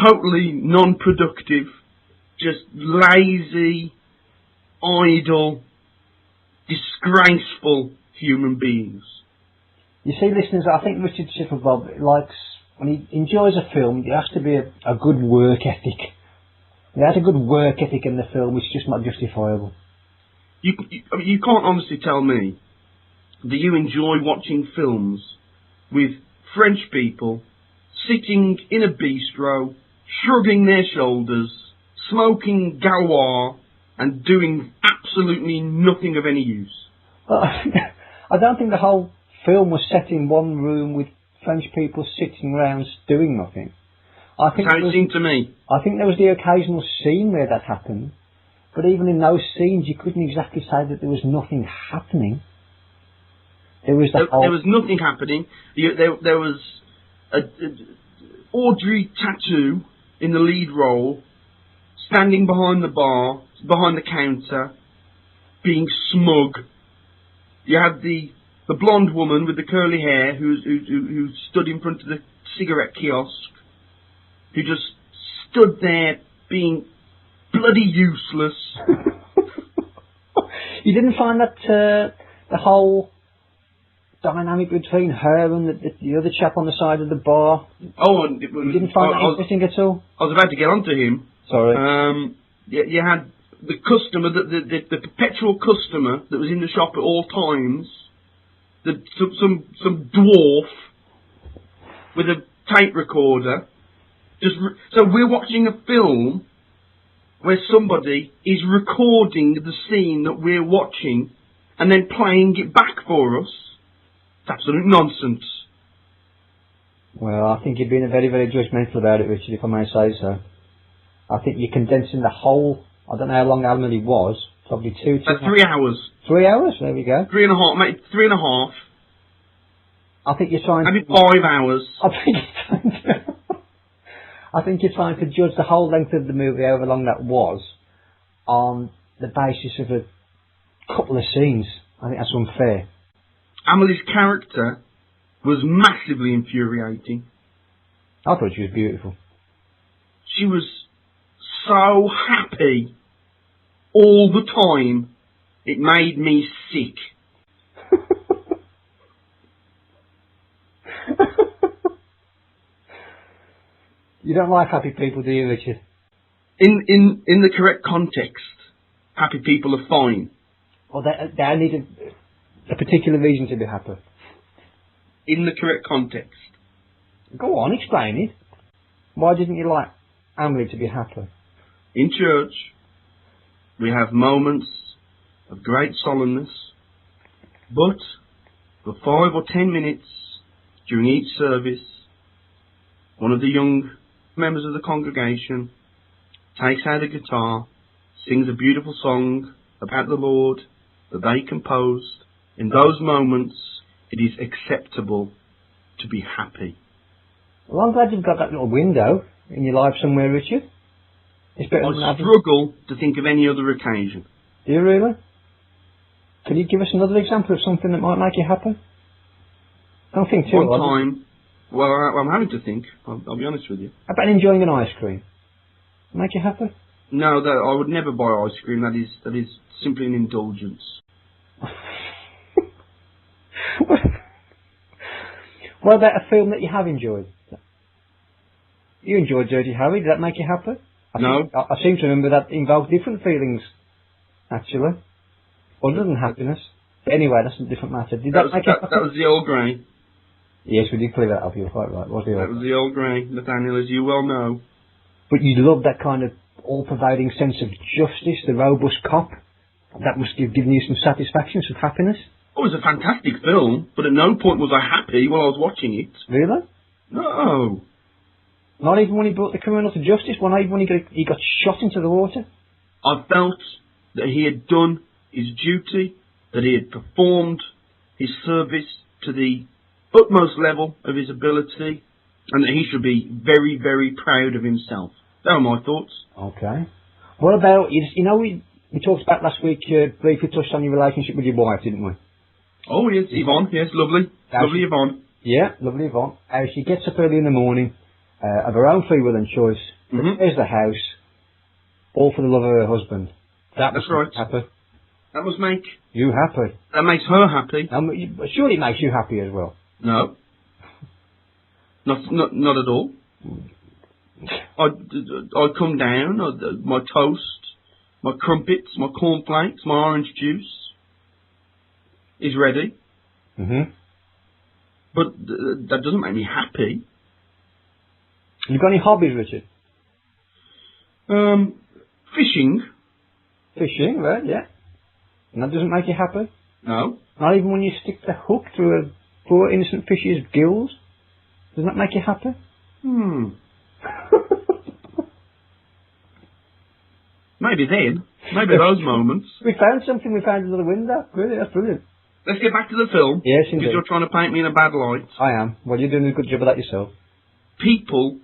totally non-productive, just lazy, idle, disgraceful human beings. You see, listeners, I think Richard Shittlebob likes, when he enjoys a film, there has to be a good work ethic. There has a good work ethic in the film, which is just not justifiable. You can't honestly tell me that you enjoy watching films with French people sitting in a bistro, shrugging their shoulders, smoking galois, and doing absolutely nothing of any use. I don't think the whole film was set in one room with French people sitting around doing nothing. That's how it seemed to me. I think there was the occasional scene where that happened, but even in those scenes you couldn't exactly say that there was nothing happening. There was nothing happening. There was Audrey Tattoo in the lead role, standing behind the bar, behind the counter, being smug. You had the blonde woman with the curly hair who stood in front of the cigarette kiosk, who just stood there being bloody useless. You didn't find that the whole dynamic between her and the other chap on the side of the bar? Oh, you didn't find that interesting at all? I was about to get onto him. Sorry. You had the customer, the perpetual customer that was in the shop at all times. Some dwarf with a tape recorder. So we're watching a film where somebody is recording the scene that we're watching and then playing it back for us. It's absolute nonsense. Well, I think you're being very, very judgmental about it, Richard, if I may say so. I think you're condensing the whole, I don't know how long Amelie was, probably 3 hours. 3 hours? There we go. 3.5, mate, 3.5. I think you're trying maybe 5 hours. I think you're trying to judge the whole length of the movie, however long that was, on the basis of a couple of scenes. I think that's unfair. Amelie's character was massively infuriating. I thought she was beautiful. She was so happy all the time, it made me sick. You don't like happy people, do you, Richard? In the correct context, happy people are fine. Well, they need a particular reason to be happy. In the correct context. Go on, explain it. Why didn't you like Amelie to be happy? In church, we have moments of great solemnness, but for 5 or 10 minutes during each service, one of the young members of the congregation takes out a guitar, sings a beautiful song about the Lord that they composed. In those moments, it is acceptable to be happy. Well, I'm glad you've got that little window in your life somewhere, Richard. It's better than I struggle to think of any other occasion. Do you really? Can you give us another example of something that might make you happy? Don't think too hard. One time, well, I'm having to think, I'll be honest with you. How about enjoying an ice cream? Make you happy? No, I would never buy ice cream. That is simply an indulgence. What about a film that you have enjoyed? You enjoyed Dirty Harry. Did that make you happy? No. I seem to remember that involved different feelings, actually, other than happiness. But anyway, that's a different matter. That was the Earl Grey. Yes, we did clear that up. You're quite right. That was the Earl Grey, Nathaniel, as you well know. But you love that kind of all-pervading sense of justice, the robust cop. That must have given you some satisfaction, some happiness. It was a fantastic film, but at no point was I happy while I was watching it. Really? No. Not even when he brought the criminal to justice? Not even when he got shot into the water? I felt that he had done his duty, that he had performed his service to the utmost level of his ability, and that he should be very, very proud of himself. They were my thoughts. Okay. What about, you know, we talked about last week, briefly touched on your relationship with your wife, didn't we? Oh, yes, Yvonne, yes, lovely. Lovely Yvonne. Yeah, lovely Yvonne. She gets up early in the morning, of her own free will and choice, There's the house, all for the love of her husband. That's right. Happy. That must make You happy. that makes her happy. Surely it makes you happy as well. No, not at all. I come down. My toast, my crumpets, my cornflakes, my orange juice is ready. But that doesn't make me happy. You got any hobbies, Richard? Fishing. Fishing, right? Yeah. And that doesn't make you happy? No. Not even when you stick the hook through a poor innocent fish's gills? Does that make you happy? Maybe then. Maybe those moments. We found something we found under the window. Really, that's brilliant. Let's get back to the film. Yes, indeed. Because you're trying to paint me in a bad light. I am. Well, you're doing a good job of that yourself. People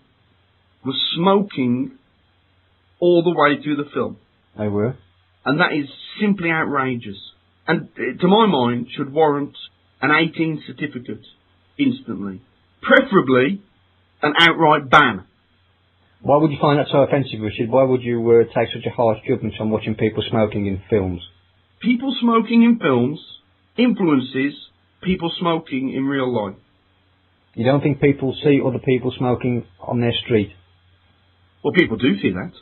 were smoking all the way through the film. They were. And that is simply outrageous. And to my mind, should warrant an 18 certificate instantly. Preferably an outright ban. Why would you find that so offensive, Richard? Why would you take such a harsh judgment on watching people smoking in films? People smoking in films influences people smoking in real life. You don't think people see other people smoking on their street? Well, people do see that.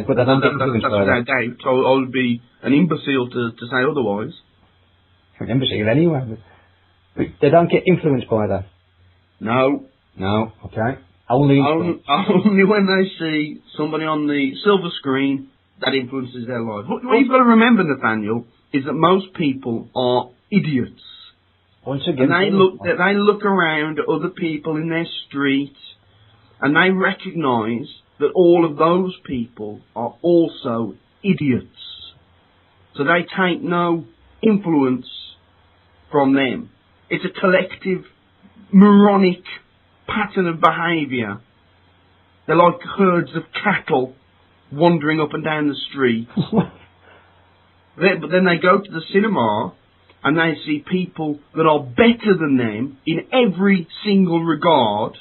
But they don't get influenced by without doubt. I would be an imbecile to say otherwise. An imbecile anyway. But they don't get influenced by that? No. No, okay. Only when they see somebody on the silver screen, that influences their life. What you've got to remember, Nathaniel, is that most people are idiots. Once again, and they look around at other people in their street, and they recognise that all of those people are also idiots. So they take no influence from them. It's a collective, moronic pattern of behaviour. They're like herds of cattle wandering up and down the street. But then they go to the cinema and they see people that are better than them in every single regard,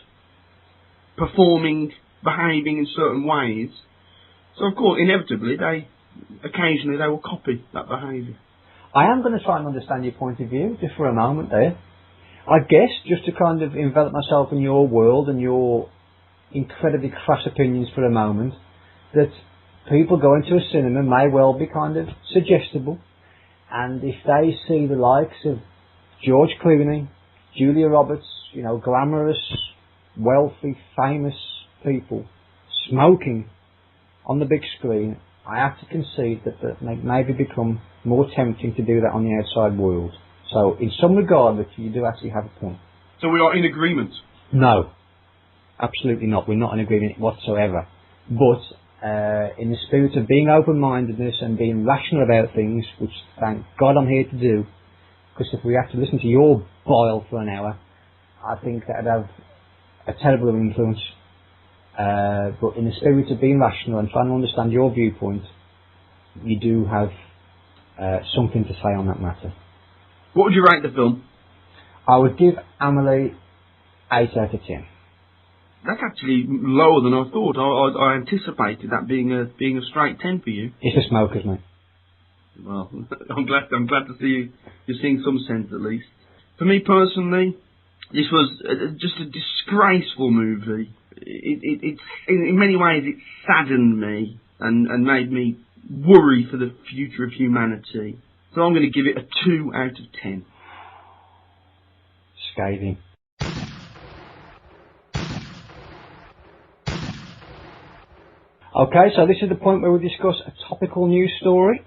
performing, behaving in certain ways. So of course, inevitably, occasionally they will copy that behaviour. I am going to try and understand your point of view, just for a moment there. I guess, just to kind of envelop myself in your world and your incredibly crass opinions for a moment, that people going to a cinema may well be kind of suggestible, and if they see the likes of George Clooney, Julia Roberts, glamorous, wealthy, famous people smoking on the big screen, I have to concede that may maybe become more tempting to do that on the outside world. So, in some regard, you do actually have a point. So we are in agreement? No, absolutely not. We're not in agreement whatsoever. But in the spirit of being open-mindedness and being rational about things, which thank God I'm here to do, because if we have to listen to your boil for an hour, I think that would have a terrible influence. But in the spirit of being rational and trying to understand your viewpoint, you do have something to say on that matter. What would you rate the film? I would give Amelie 8 out of 10. That's actually lower than I thought. I anticipated that being a straight 10 for you. It's the smokers, mate. Well, I'm glad to see you're seeing some sense at least. For me personally, this was just a disgraceful movie. It's in many ways it saddened me and made me worry for the future of humanity. So I'm going to give it a 2 out of 10. Scathing. Okay, so this is the point where we discuss a topical news story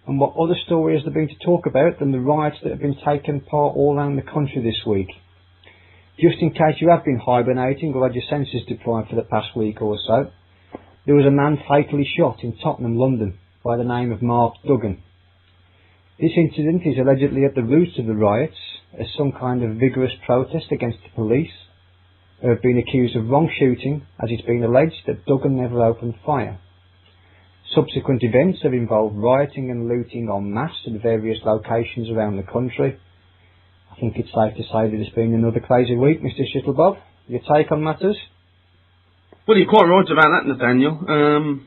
and what other stories there have been to talk about than the riots that have been taking part all around the country this week. Just in case you have been hibernating or had your senses deprived for the past week or so, there was a man fatally shot in Tottenham, London, by the name of Mark Duggan. This incident is allegedly at the root of the riots, as some kind of vigorous protest against the police, who have been accused of wrong shooting, as it's been alleged that Duggan never opened fire. Subsequent events have involved rioting and looting en masse at various locations around the country. I think it's safe to say that it's been another crazy week, Mr. Shittlebob. Your take on matters? Well, you're quite right about that, Nathaniel.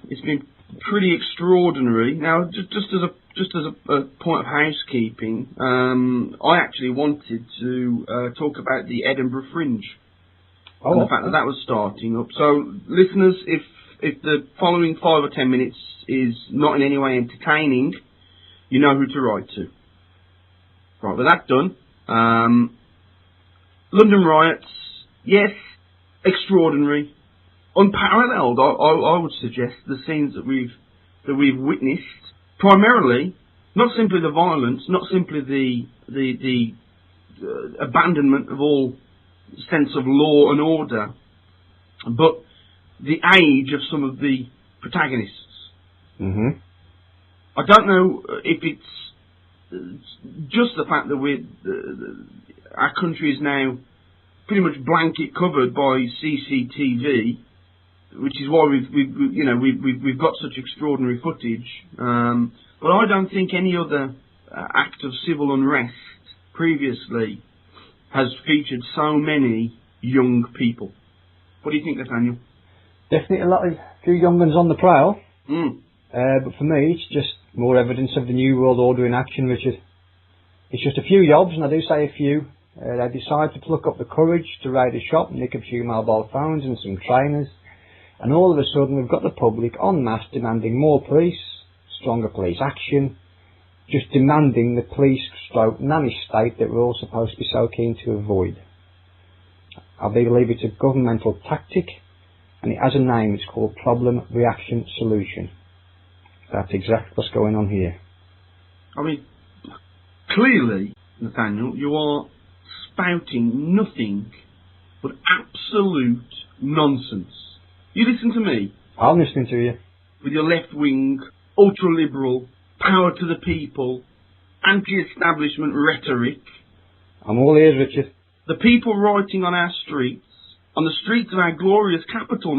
It's been pretty extraordinary. Now, just as a point of housekeeping, I actually wanted to talk about the Edinburgh Fringe and the fact that was starting up. So, listeners, if the following 5 or 10 minutes is not in any way entertaining, you know who to write to. Right, with that done, London riots, yes, extraordinary, unparalleled. I would suggest the scenes that we've witnessed. Primarily, not simply the violence, not simply the abandonment of all sense of law and order, but the age of some of the protagonists. Mm-hmm. I don't know if it's just the fact that our country is now pretty much blanket covered by CCTV, which is why we've got such extraordinary footage. But I don't think any other act of civil unrest previously has featured so many young people. What do you think, Nathaniel? Definitely a few young ones on the prowl. Mm. But for me, it's just more evidence of the New World Order in action, Richard. It's just a few yobs, and I do say a few. They decide to pluck up the courage to raid a shop, nick a few mobile phones and some trainers, and all of a sudden we've got the public en masse demanding more police, stronger police action, just demanding the police stroke nanny state that we're all supposed to be so keen to avoid. I believe it's a governmental tactic, and it has a name. It's called Problem Reaction Solution. That's exactly what's going on here. I mean, clearly, Nathaniel, you are spouting nothing but absolute nonsense. You listen to me. I'm listening to you. With your left-wing, ultra-liberal, power to the people, anti-establishment rhetoric. I'm all ears, Richard. The people rioting on our streets, on the streets of our glorious capital,